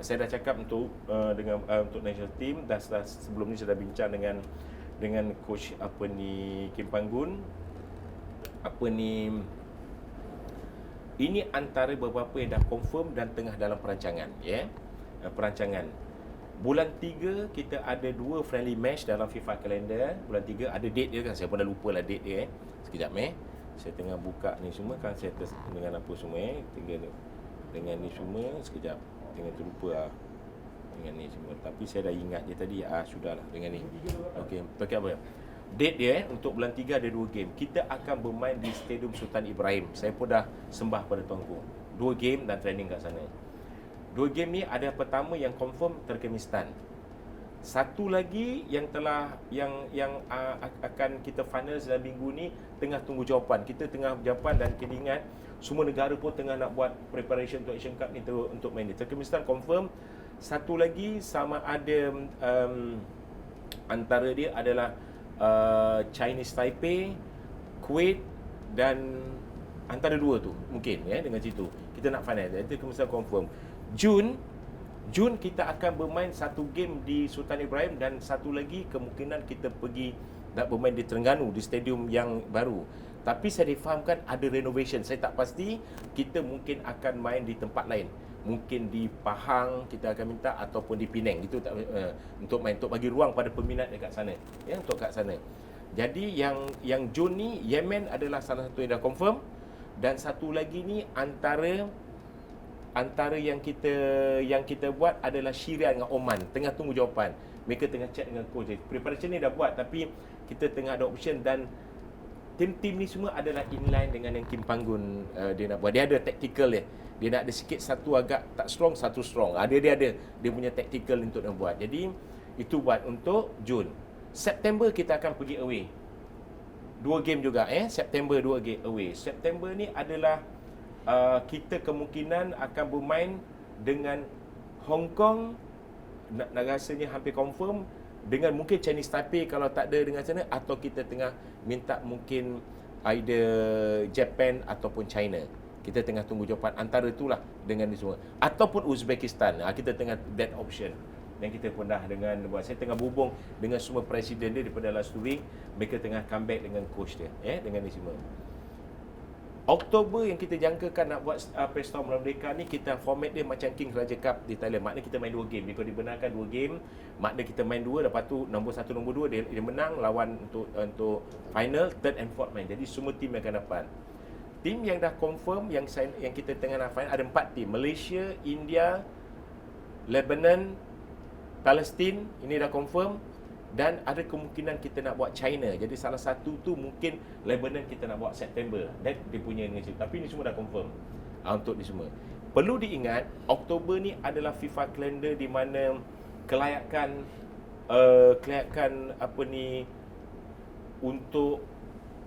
Saya dah cakap untuk untuk national team, sebelum ni saya dah bincang dengan coach Kim Panggun. Ini antara beberapa yang dah confirm dan tengah dalam perancangan, perancangan. Bulan 3 kita ada 2 friendly match dalam FIFA calendar. Bulan 3 ada date dia kan, saya pun dah lupa lah date dia. Sekejap saya tengah buka ni semua kan, saya dengan apa semua dengan ni semua. Sekejap, tengah terlupa lah dengan ni semua. Tapi saya dah ingat je tadi. Sudahlah dengan ni. Okey, pakai apa? Date dia untuk bulan 3 ada 2 game. Kita akan bermain di Stadium Sultan Ibrahim. Saya pun dah sembah pada tuanku. 2 game dan training kat sana. 2 game ni ada pertama yang confirm Turkmenistan. Satu lagi yang akan kita final dalam minggu ni, tengah tunggu jawapan. Kita tengah jawapan dan kena ingat semua negara pun tengah nak buat preparation untuk Asian Cup ni untuk main ni. Turkmenistan confirm. Satu lagi sama ada antara dia adalah Chinese Taipei, Kuwait dan antara 2 tu mungkin dengan situ. Kita nak final. Itu Turkmenistan confirm. Jun kita akan bermain 1 game di Sultan Ibrahim dan satu lagi kemungkinan kita pergi nak bermain di Terengganu di stadium yang baru. Tapi saya difahamkan ada renovation. Saya tak pasti, kita mungkin akan main di tempat lain. Mungkin di Pahang kita akan minta ataupun di Penang. Itu untuk main, untuk bagi ruang pada peminat dekat sana. Untuk kat sana. Jadi yang Jun ni Yemen adalah salah satu yang dah confirm dan satu lagi ni antara yang kita buat adalah Syria dengan Oman. Tengah tunggu jawapan. Mereka tengah chat dengan coach. Preparation ni dah buat tapi kita tengah ada option dan tim-tim ni semua adalah inline dengan yang Kim Panggun dia nak buat. Dia ada tactical dia. Dia nak ada sikit satu agak tak strong, satu strong. Dia ada dia punya tactical untuk nak buat. Jadi itu buat untuk Jun. September kita akan pergi away. 2 game juga September 2 game away. September ni adalah kita kemungkinan akan bermain dengan Hong Kong, nak rasanya hampir confirm, dengan mungkin Chinese Taipei kalau tak ada dengan sana, atau kita tengah minta mungkin either Japan ataupun China. Kita tengah tunggu jawapan antara itulah dengan ni semua. Ataupun Uzbekistan. Kita tengah that option. Dan kita pun dah saya tengah berhubung dengan semua presiden dia daripada last week. Mereka tengah comeback dengan coach dia dengan ni semua. Oktober yang kita jangkakan nak buat Pesta Merdeka ni, kita format dia macam King Raja Cup di Thailand. Maknanya kita main 2 game. Kalau dibenarkan 2 game, maknanya kita main 2, lepas tu nombor 1, nombor 2 dia menang lawan untuk final, third and fourth main. Jadi semua tim yang akan dapat. Tim yang dah confirm yang kita tengah nak final ada 4 tim. Malaysia, India, Lebanon, Palestin, ini dah confirm. Dan ada kemungkinan kita nak buat China. Jadi salah satu tu mungkin Lebanon kita nak buat September. Dan dia punya ni. Tapi ni semua dah confirm untuk ni semua. Perlu diingat, Oktober ni adalah FIFA calendar di mana kelayakan untuk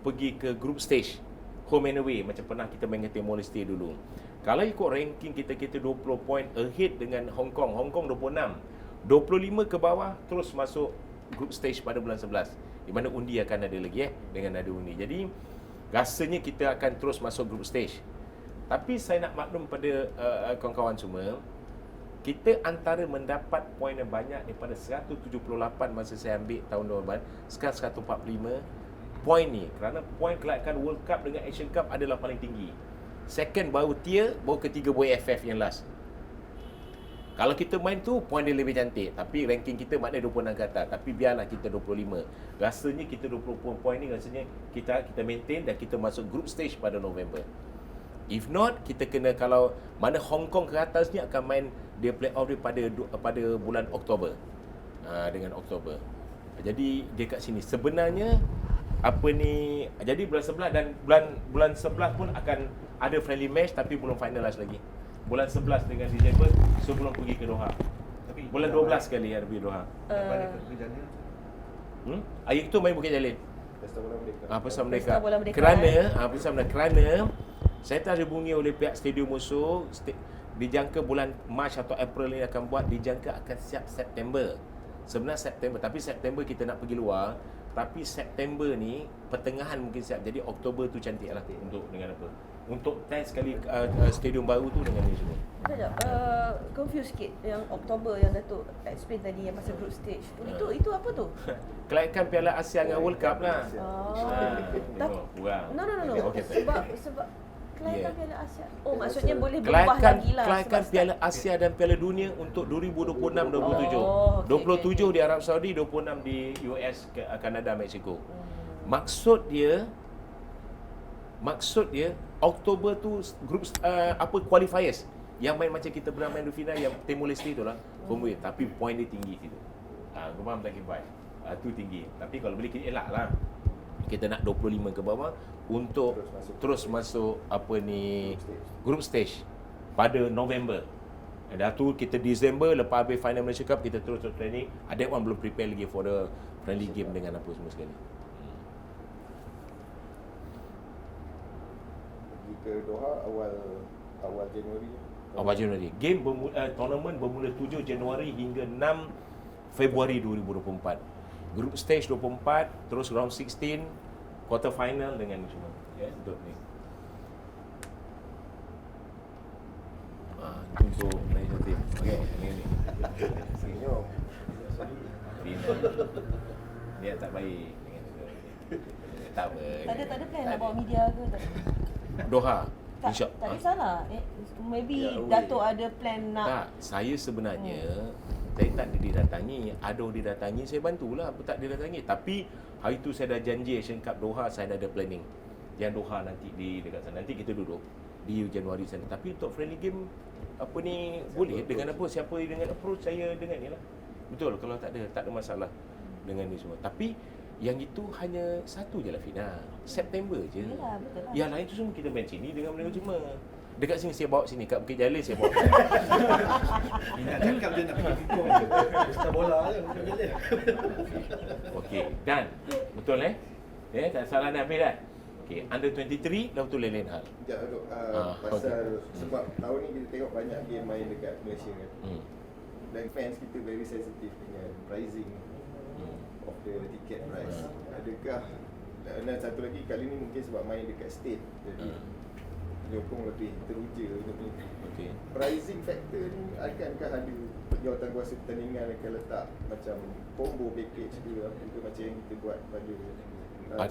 pergi ke group stage, home and away, macam pernah kita main dengan Timor Leste dulu. Kalau ikut ranking kita 20 point ahead dengan Hong Kong. Hong Kong 26. 25 ke bawah terus masuk group stage pada bulan 11, di mana undi akan ada lagi dengan ada undi. Jadi rasanya kita akan terus masuk group stage. Tapi saya nak maklum pada kawan-kawan semua, kita antara mendapat poin yang banyak daripada 178 masa saya ambil tahun 2000, sekarang 145 poin ni, kerana poin kelayakan World Cup dengan Asian Cup adalah paling tinggi. Second baru tier, baru ketiga baru AFF yang last. Kalau kita main tu, poin dia lebih cantik. Tapi ranking kita maknanya 26 ke atas. Tapi biarlah kita 25. Rasanya kita 20 poin ni, rasanya kita maintain dan kita masuk group stage pada November. If not, kita kena, kalau mana Hong Kong ke atas ni akan main dia play-off dia pada bulan Oktober. Dengan Oktober. Jadi dia kat sini. Sebenarnya jadi bulan 11 dan bulan 11 pun akan ada friendly match tapi belum finalize lagi. Bulan 11 dengan Disember sebelum pergi ke Doha. Tapi bulan 12 kali ada pergi Doha. Hari itu main Bukit Jalil. Pesta Bola Merdeka. Kerana saya tak dihubungi oleh pihak stadium musuh, dijangka bulan Mac atau April ni akan buat, dijangka akan siap September. Sebenarnya September, tapi September kita nak pergi luar. Tapi September ni pertengahan mungkin siap. Jadi Oktober tu cantik lah untuk dengan apa? untuk test sekali stadium baru tu dengan ni semua. Sekejap, confused sikit yang Oktober yang Datuk explain tadi yang pasal group stage. Itu apa tu? Kelayakan Piala Asia dengan World Cup lah. Tapi Kurang. no. Okay. Sebab kelayakan Piala Asia. Oh, maksudnya boleh berubah Kelayakan lagi lah. Kelayakan Piala Asia dan Piala Dunia untuk 2026-27. Oh, 27 di Arab Saudi, 26 di US, Kanada, Mexico. Maksud dia Oktober tu group qualifiers yang main macam kita pernah main di final yang Timor Leste tu lah. Tapi point dia tinggi situ. Kau faham tak Kifai? Tu tinggi. Tapi kalau boleh kita elak lah. Kita nak 25 ke bawah untuk terus masuk group stage pada November. Dah tu kita Disember lepas habis final Malaysia Cup kita terus training. Ada one belum prepare lagi for the friendly game dengan apa semua sekali. Ke Doha awal Januari. Awal Januari. Game tournament bermula 7 Januari hingga 6 Februari 2024. Group stage 24, terus round 16, quarter final dengan semua. Ya, untuk ni. Itu untuk Malaysia team. Okey, ni. Senyum. Dia tak baik dengan itu. Tak apa. Tak ada plan nak bawa media ke tak? Doha. Tak kisahlah. Maybe Datuk ada plan nak. Tak, saya sebenarnya saya tak didatangi. Ada orang didatangi, saya bantulah. Apa tak didatangi. Tapi hari tu saya dah janji Asian Cup Doha, saya dah ada planning. Yang Doha nanti dekat sana. Nanti kita duduk di Januari sana. Tapi untuk friendly game boleh dengan apa, siapa dengan approach saya dengan ni lah. Betul, kalau tak ada masalah dengan ni semua. Tapi yang itu hanya satu je lah Fina. September je. Yalah, betul lah. Yang lain tu semua kita main sini dengan Melayu cuma. Dekat sini saya bawa sini, kat Bukit Jalil saya bawa. Nak cakap je nak pergi pikul. Pesta bola je Bukit Jalil. Okey, dan betul tak salah nak ambil dah. Okey, under 23 dah betul lain hal. Sekejap Datuk, pasal sebab tahun ni kita tengok banyak game main dekat Malaysia kan. Dan fans kita very sensitive dengan pricing of the ticket price. Adakah, dan satu lagi kali ni mungkin sebab main dekat state, jadi penyokong lebih teruja untuk ni. Okey. Pricing factor ni akankah ada penjuawatan pertandingan akan letak macam combo package ke apa ke macam yang kita buat pada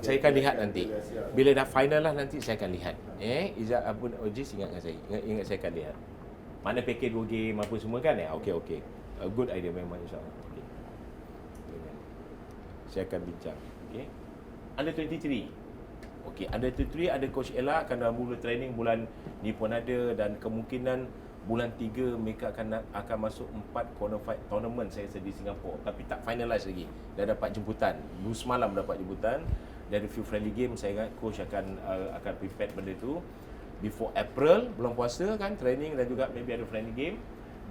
Saya akan lihat nanti. Bila dah final lah nanti saya akan lihat. Izzat Abun Ojis ingat dengan saya. Ingat saya akan lihat. Mana package 2 game apa semua kan okey. Good idea memang insya-Allah. Okey. Saya akan bincang. Okey. Under 23. Okey, under 23 ada coach Ella akan dah mula training bulan ni pun ada dan kemungkinan bulan 3 mereka akan masuk 4 qualified tournament saya rasa di Singapura tapi tak finalize lagi. Dah dapat jemputan. Dulu semalam dapat jemputan. Dari few friendly game saya ingat coach akan prepare benda tu before April bulan puasa kan training dan juga maybe ada friendly game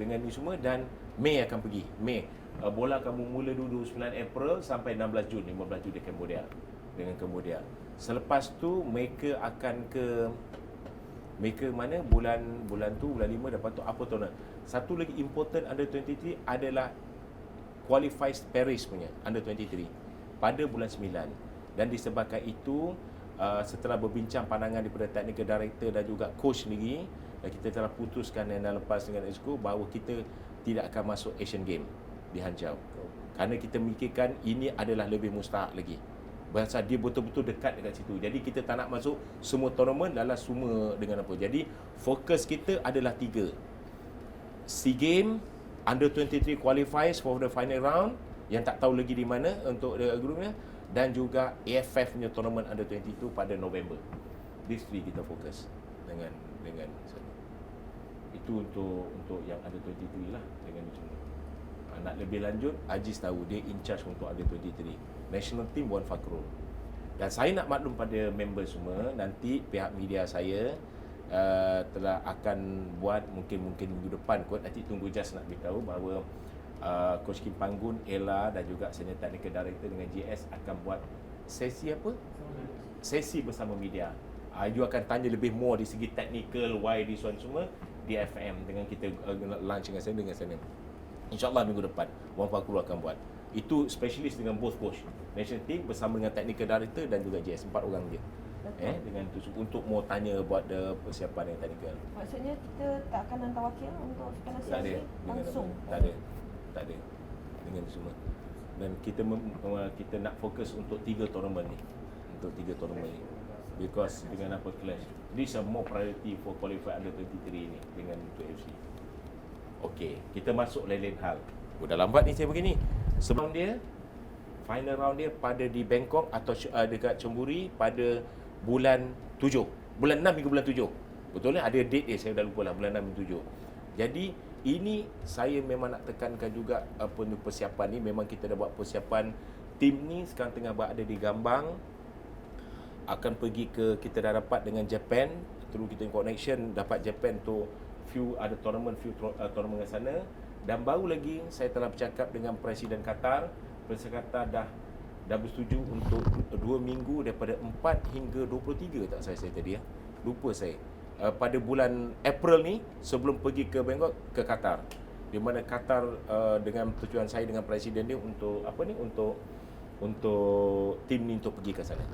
dengan ni semua dan Mei akan pergi. Mei bola akan mula dulu 9 April sampai 16 Jun 15 Jun di Cambodia dengan Cambodia. Selepas tu mereka akan mana bulan 5 dapat tu apa tu nak. Satu lagi important under 23 adalah qualifies Paris punya under 23 pada bulan 9. Dan disebabkan itu setelah berbincang pandangan daripada technical director dan juga coach sendiri dan kita telah putuskan yang lepas dengan Exco bahawa kita tidak akan masuk Asian Game di Hangzhou. Kerana kita memikirkan ini adalah lebih mustahak lagi. Bahasa dia betul-betul dekat dekat situ. Jadi kita tak nak masuk semua tournament dalam semua dengan apa. Jadi fokus kita adalah 3. SEA Games, Under 23 qualifies for the final round yang tak tahu lagi di mana untuk grupnya dan juga AFF punya tournament Under 22 pada November. These 3 kita fokus dengan sana. Itu untuk yang Under 23 lah dengan semua. Nak lebih lanjut, Aziz tahu dia in charge untuk Under 23. National team Wan Fakrul. Dan saya nak maklum pada member semua, nanti pihak media saya telah akan buat mungkin minggu depan kot, nanti tunggu just nak beritahu bahawa Coach Kim Panggun, Ella dan juga senior technical director dengan GS akan buat sesi apa? Sesi bersama media. You akan tanya lebih more di segi technical, why this one semua di FM dengan kita lunch dengan sana. InsyaAllah minggu depan Wan Fakrul akan buat. Itu specialist dengan both coach national team bersama dengan technical director dan juga GS, 4 orang dia. Dengan tu untuk mau tanya buat persiapan yang teknikal. Maksudnya kita tak akan hantar wakil untuk Sukan Asia Tak ada langsung. Tak ada dengan semua. Dan kita nak fokus untuk 3 tournament ni. Because dengan apa clash, this are more priority for qualified under 23 ni dengan untuk FC. Okey, kita masuk lain-lain hal. Dah lambat ni saya begini. Sebelum dia final round dia pada di Bangkok atau dekat Chonburi pada bulan 7. Bulan 6 hingga bulan 7. Betul ni ada date dia, saya dah lupa lah, bulan 6 hingga 7. Jadi ini saya memang nak tekankan juga persiapan ni. Memang kita dah buat persiapan. Tim ni sekarang tengah berada di Gambang, akan pergi kita dah dapat dengan Japan, through kita connection dapat Japan tu few tournament dengan sana. Dan baru lagi saya telah bercakap dengan Presiden Qatar. Presiden Qatar dah bersetuju untuk 2 minggu daripada 4 hingga 23 tak saya tadi lupa saya. Pada bulan April ni sebelum pergi ke Bangkok ke Qatar. Di mana Qatar dengan persetujuan saya dengan Presiden dia untuk untuk tim ni untuk pergi ke sana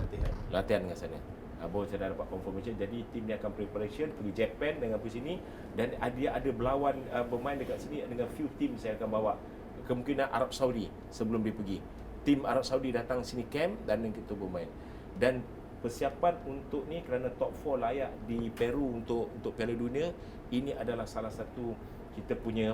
latihan dengan sana. Baru saya dah dapat confirmation. Jadi tim ni akan preparation pergi Japan dengan pergi sini, dan dia ada berlawan bermain dekat sini dengan few tim saya akan bawa. Kemungkinan Arab Saudi sebelum dia pergi. Tim Arab Saudi datang sini camp dan kita bermain. Dan persiapan untuk ni kerana top 4 layak di Peru untuk Piala Dunia, ini adalah salah satu kita punya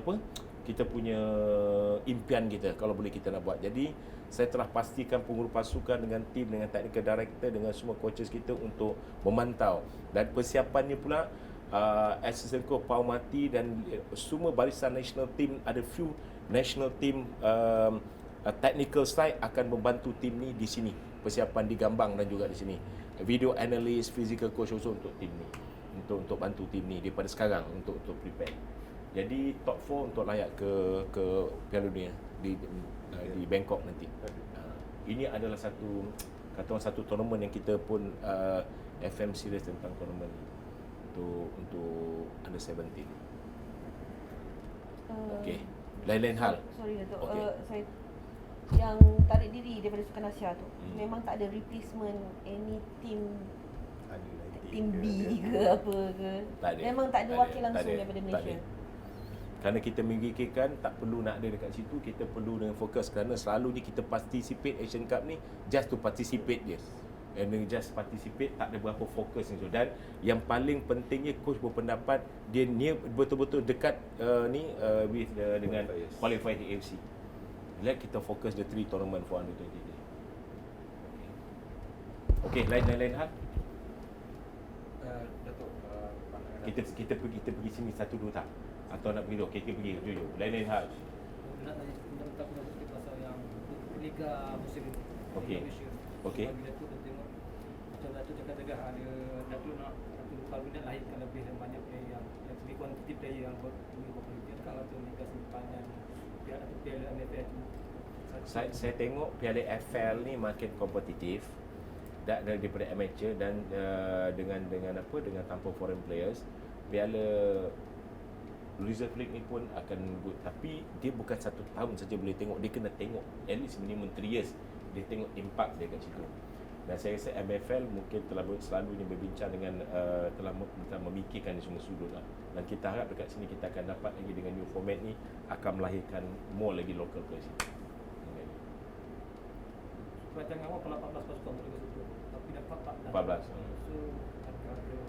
impian kita kalau boleh kita nak buat. Jadi saya telah pastikan pengurus pasukan dengan tim, dengan technical director, dengan semua coaches kita untuk memantau. Dan persiapannya pula assistant coach Pau Mati dan semua barisan national team, ada few national team technical side akan membantu tim ni di sini. Persiapan di Gambang dan juga di sini. Video analyst, physical coach also untuk tim ni. Untuk bantu tim ni daripada sekarang untuk prepare. Jadi top 4 untuk layak ke Piala Dunia di Bangkok nanti. Ini adalah satu tournament yang kita pun FM serius tentang tournament untuk under 17. Okey. Lain-lain hal. Sorry Datuk. Okay. Saya yang tarik diri daripada Sukan Asia tu, memang tak ada replacement any team B ke apa ke. Tak ada. Memang tak ada wakil langsung daripada Malaysia. Kerana kita memikirkan tak perlu nak ada dekat situ, kita perlu dengan fokus kerana selalu ni kita participate Asian Cup ni just to participate je. And just participate, tak ada berapa fokus ni. Dan yang paling pentingnya coach berpendapat dia near betul-betul dekat dengan qualified AFC. Let kita fokus the 3 tournament for under 23. Okey, lain hal. Datuk, Kita pergi sini 1-2 tak? Atau nak pergi dulu? Okey, kita pergi jujur. Lain hal. Nak tanya pendapat pasal yang Liga musim ini. Okey. Okey. Bila tu kita tengok macam Datuk cakap ada Datuk nak Parlimen lahirkan lebih banyak player yang lebih kuantiti player yang berkualitas. Kalau tu Liga sepanjang Piala AFL tu. Saya tengok Piala AFL ni makin kompetitif daripada amateur dan dengan tanpa foreign players. Piala Reserve League ni pun akan good, tapi dia bukan 1 tahun saja boleh tengok, dia kena tengok at least minimum 3 years dia tengok impact dia kat situ. Dan saya rasa MFL mungkin telah selalunya berbincang dengan telah memikirkan di semua sudut lah. Dan kita harap dekat sini kita akan dapat lagi dengan new format ni akan melahirkan more lagi local players. Macam awal kalau 14 pasukan boleh ke situ, tapi dapat 14. So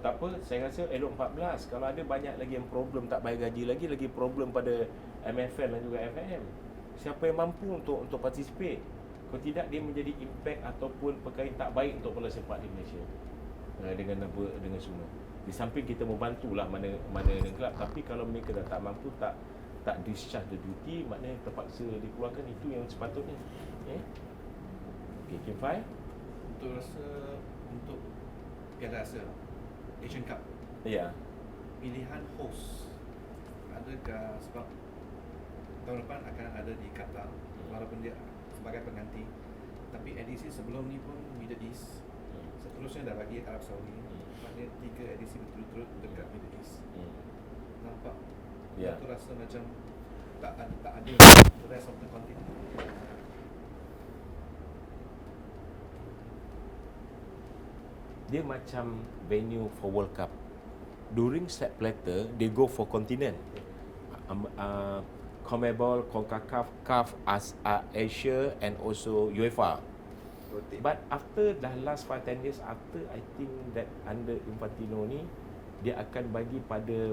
Tak apa, saya rasa elok 14. Kalau ada banyak lagi yang problem tak bayar gaji lagi problem pada MFL dan juga FM. Siapa yang mampu untuk participate? Kalau tidak, dia menjadi impact ataupun perkara tak baik untuk bola sepak di Malaysia. Dengan semua. Di samping kita membantulah mana kelab, tapi kalau mereka dah tak mampu, tak discharge the duty, maknanya terpaksa dikeluarkan, itu yang sepatutnya. Okay, Kim Fai? Untuk Piala Asia Asian Cup, Ya. pilihan host adakah, sebab tahun depan akan ada di Qatar walaupun dia sebagai pengganti, tapi edisi sebelum ni pun Middle East, seterusnya dah bagi Arab Saudi, maknanya 3 edisi berturut-turut dekat Middle East. Nampak Ya. tu rasa macam tak ada the rest of the continent. dia macam venue for World Cup. During set platter, they go for continent. CONMEBOL, CONCACAF, CAF, Asia and also UEFA. Rotate. But after the last 5-10 years after, I think that under Infantino ni, dia akan bagi pada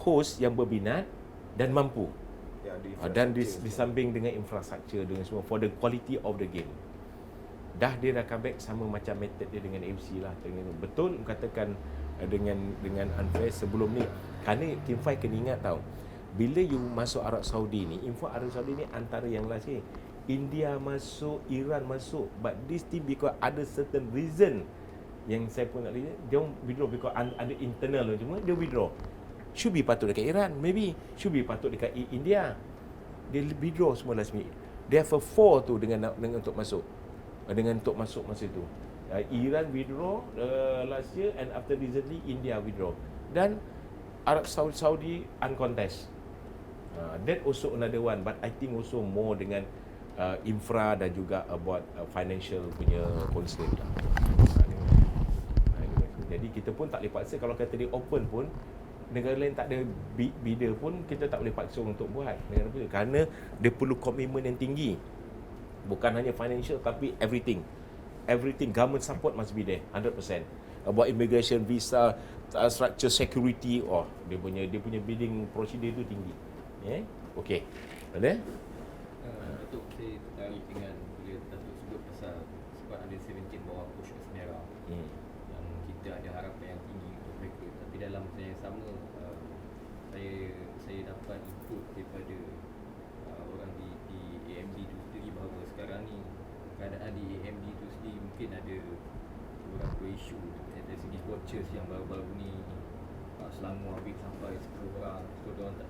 host yang berminat dan mampu. Ya, Dan disambing dengan infrastruktur dengan semua for the quality of the game. Dah dia dah comeback sama macam method dia dengan AFC lah. Betul katakan dengan unfair sebelum ni. Kerana Team 5 kena ingat tau, bila you masuk Arab Saudi ni, info Arab Saudi ni antara yang last ni, India masuk, Iran masuk, but this team because ada certain reason yang saya pun nak lihat, dia withdraw because ada internal cuma dia withdraw. Should be patut dekat Iran, maybe should be patut dekat India. Dia withdraw semua last minute. Dia have a 4 tu dengan untuk masuk. Dengan untuk masuk masa itu. Iran withdraw last year and after recently India withdraw. Dan Arab Saudi uncontest. That also another one, but I think also more dengan infra dan juga about financial punya constraint lah. Jadi kita pun tak boleh paksa. Kalau kata dia open pun, negara lain tak ada bidder pun, kita tak boleh paksa untuk buat. Kerana dia perlu komitmen yang tinggi. Bukan hanya financial tapi everything. Everything, government support must be there 100%. About immigration, visa, structure, security, dia punya bidding procedure tu tinggi. Okey. Ada? Datuk, saya tertarik dengan bila Datuk sebut pasal squad under 17 bawah coach Esmera. Yang kita ada harapan yang tinggi untuk mereka. Tapi dalam masa yang sama, saya dapat input daripada orang di AMD tu sendiri bahawa sekarang ni keadaan di AMD tu sendiri mungkin ada beberapa isu dari segi coaches yang baru-baru ni Selangor ambil sampai 10 orang, so diorang tak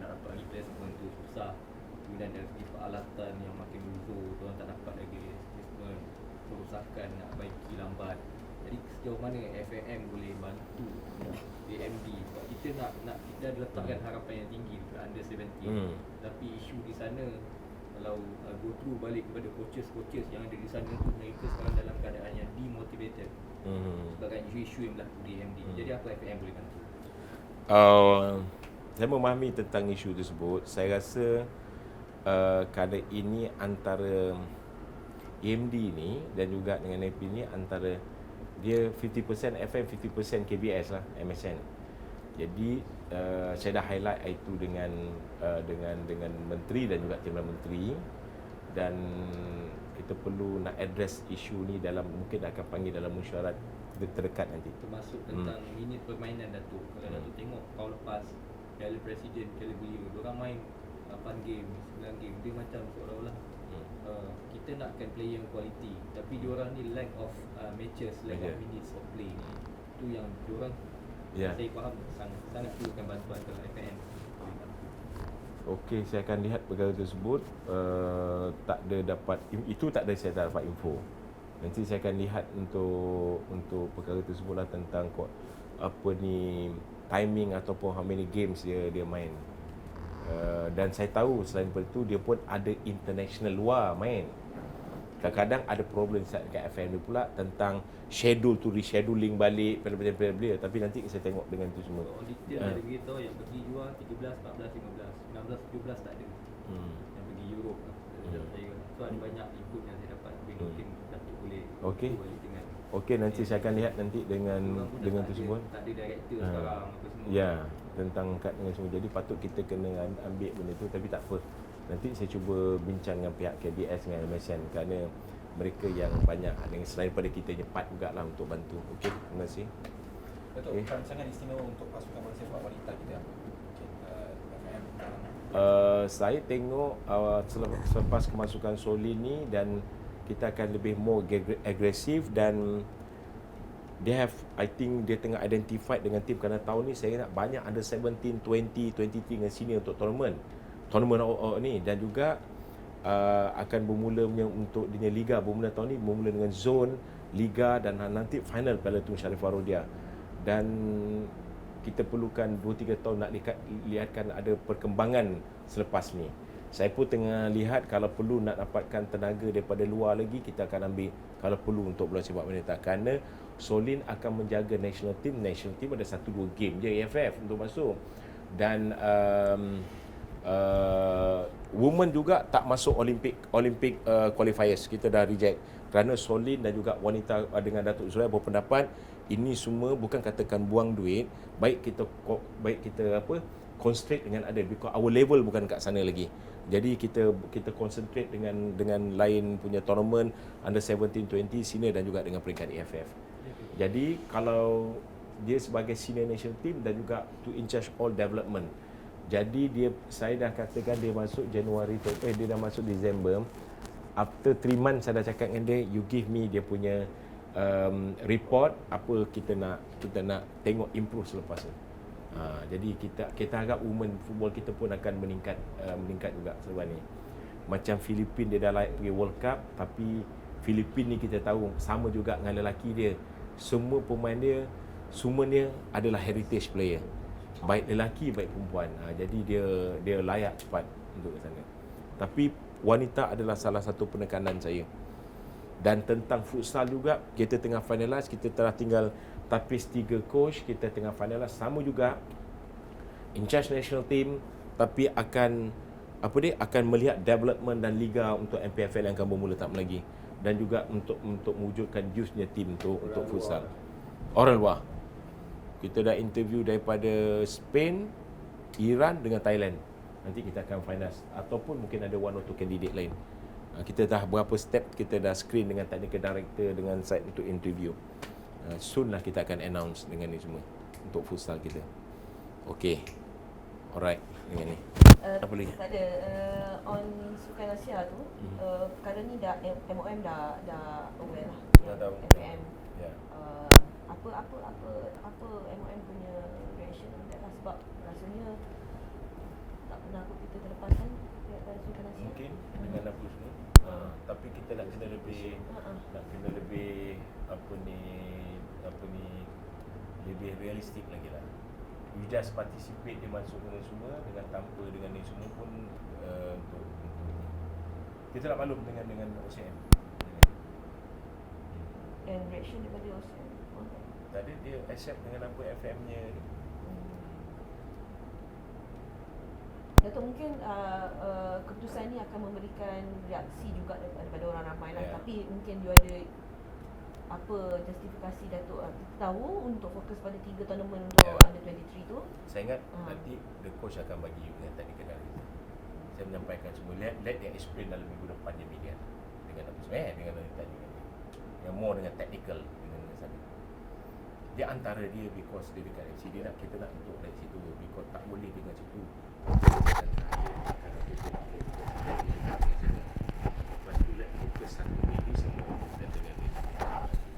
nak dapat replacement tu susah. Kemudian dari segi peralatan yang makin uzur, diorang tak dapat lagi replacement, kerusakan nak baiki lambat. Jadi sejauh mana FAM boleh bantu AMD? Sebab kita kita ada letakkan harapan yang tinggi untuk under 17, tapi isu di sana kalau go through balik kepada coaches yang ada di sana tu, mereka sekarang dalam keadaan yang demotivated sebagai isu-isu yang berlaku di AMD. Jadi apa FAM boleh bantu? Saya memahami tentang isu tersebut. Saya rasa keadaan ini antara AMD ni dan juga dengan AP ni antara dia 50% FM, 50% KBS lah, MSN. Jadi saya dah highlight itu dengan menteri dan juga timbalan menteri, dan kita perlu nak address isu ni dalam, mungkin akan panggil dalam mesyuarat terdekat nanti. Termasuk tentang minit permainan Datuk. Kalau Datuk tengok tahun lepas Piala Presiden, Piala Beliau, diorang main 8 game, 9 game. Dia macam seolah-olah kita nakkan player yang quality, tapi diorang ni lack of matches, lack of minutes of play. Itu yang diorang saya faham sangat perlukan bantuan kalau FAM. Okey, saya akan lihat perkara tersebut. Tak ada dapat itu, tak ada saya tak dapat info. Nanti saya akan lihat untuk perkara tersebutlah tentang apa ni timing ataupun how many games dia main. Dan saya tahu selain itu dia pun ada international luar main. Kadang-kadang ada problem dekat FM dia pula tentang schedule tu, rescheduling balik player-player. Tapi nanti saya tengok dengan tu semua. On detail ada beritahu yang pergi luar 13, 14, 15, 16, 17 tak ada. Yang pergi Europe lah. So ada banyak input yang saya dapat. Mungkin Datuk boleh balik dengan. Okey, nanti saya akan lihat nanti dengan tu semua. Tak ada director sekarang apa semua. Ya, tentang kad dengan semua. Jadi patut kita kena ambil benda tu, tapi tak apa. Nanti saya cuba bincang dengan pihak KBS dengan MSN kerana mereka yang banyak dengan selain daripada kita cepat jugalah untuk bantu. Okey, terima kasih. Betul, rancangan istimewa untuk pasukan bola sepak wanita kita. Saya tengok selepas kemasukan Soli ni, dan kita akan lebih more agresif, dan I think dia tengah identified dengan tim, kerana tahun ni saya nak banyak under 17, 20, 23 dengan senior untuk tournament ni, dan juga akan bermula untuk dia liga bermula tahun ni, bermula dengan zone liga dan nanti final Piala Tun Sharifah Rodia. Dan kita perlukan 2-3 tahun nak lihatkan ada perkembangan selepas ni. Saya pun tengah lihat kalau perlu nak dapatkan tenaga daripada luar lagi, kita akan ambil kalau perlu untuk bola sepak wanita, kerana Solin akan menjaga national team ada 1-2 game je AFF untuk masuk, dan women juga tak masuk Olympic qualifiers, kita dah reject kerana Solin dan juga wanita dengan Datuk Zulai berpendapat ini semua bukan katakan buang duit, baik kita concentrate dengan ada, because our level bukan kat sana lagi. Jadi kita concentrate dengan lain punya tournament under 17, 20, senior dan juga dengan peringkat AFF. Jadi kalau dia sebagai senior national team dan juga to in charge all development. Jadi saya dah katakan dia masuk Januari dia dah masuk Disember. After 3 months saya dah cakap dengan dia, you give me dia punya report apa kita nak tengok improve selepas tu. Jadi kita harap women football kita pun akan meningkat juga selepas ni. Macam Filipin dia dah layak pergi World Cup, tapi Filipin ni kita tahu sama juga dengan lelaki dia. Semua pemain dia semuanya adalah heritage player. Baik lelaki baik perempuan. Jadi dia layak cepat untuk ke sana. Tapi wanita adalah salah satu penekanan saya. Dan tentang futsal juga, kita tengah finalize, kita telah tinggal tapis 3 coach, kita tengah finalize sama juga in charge national team, tapi akan melihat development dan liga untuk MPFL yang akan bermula tak lagi, dan juga untuk mewujudkan youth-nya team untuk futsal. Orang luar. Kita dah interview daripada Spain, Iran dengan Thailand. Nanti kita akan finalize, ataupun mungkin ada 1 or 2 candidate lain. Kita dah berapa step, kita dah screen dengan technical director, dengan site untuk interview. Soon lah kita akan announce dengan ni semua untuk futsal kita. Okay, alright dengan ni. Apa lagi? Tak ada. On Sukan Asia tu, perkara ni dah MOM dah aware lah. Dah tahu. MOM. Ya. Apa MOM punya reaction on that lah, sebab rasanya tak pernah kita terlepaskan daripada Sukan Asia. Mungkin dengan apa semua. Tapi kita nak kena lebih lebih realistik lagi lah. You just participate, dia masuk dengan semua, dengan tanpa dengan ni semua pun untuk kita nak maklum dengan OCM. And reaction daripada OCM. Tadi dia accept dengan apa FM-nya ni. Datuk, mungkin keputusan ni akan memberikan reaksi juga daripada orang ramai lah. Tapi mungkin dia ada apa justifikasi Datuk tahu untuk fokus pada 3 tournament untuk under 23 tu. Saya ingat nanti the coach akan bagi dengan technical director. Saya menyampaikan semua, let dia explain dalam minggu depan dia media dengan apa semua dengan tadi yang more dengan technical dengan sana. Dia antara dia because dia dekat FC, dia nak kita nak untuk dari situ, because tak boleh dengan situ. Lepas tu let fokus satu minggu semua dan dengan dia.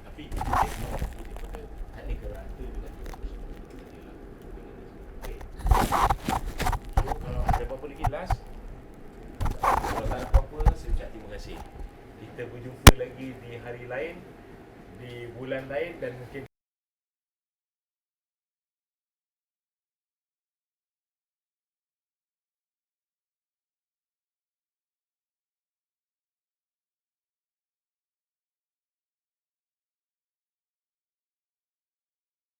Tapi dia more nanti daripada technical director dengan dia. Okay. So kalau ada apa-apa lagi last, kalau tak ada apa-apa, saya ucap terima kasih. Kita berjumpa lagi di hari lain, di bulan lain, dan mungkin